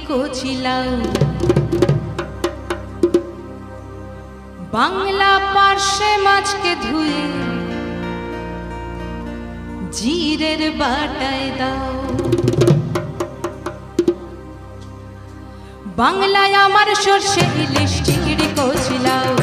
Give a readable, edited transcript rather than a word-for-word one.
কচিলাও, বাংলা পার্শ্বে মাছকে ধুয়ে জিরের বাটায় দাও। বাংলায় আমার সর্ষে ইলিশ চিংড়ি কচিলাও,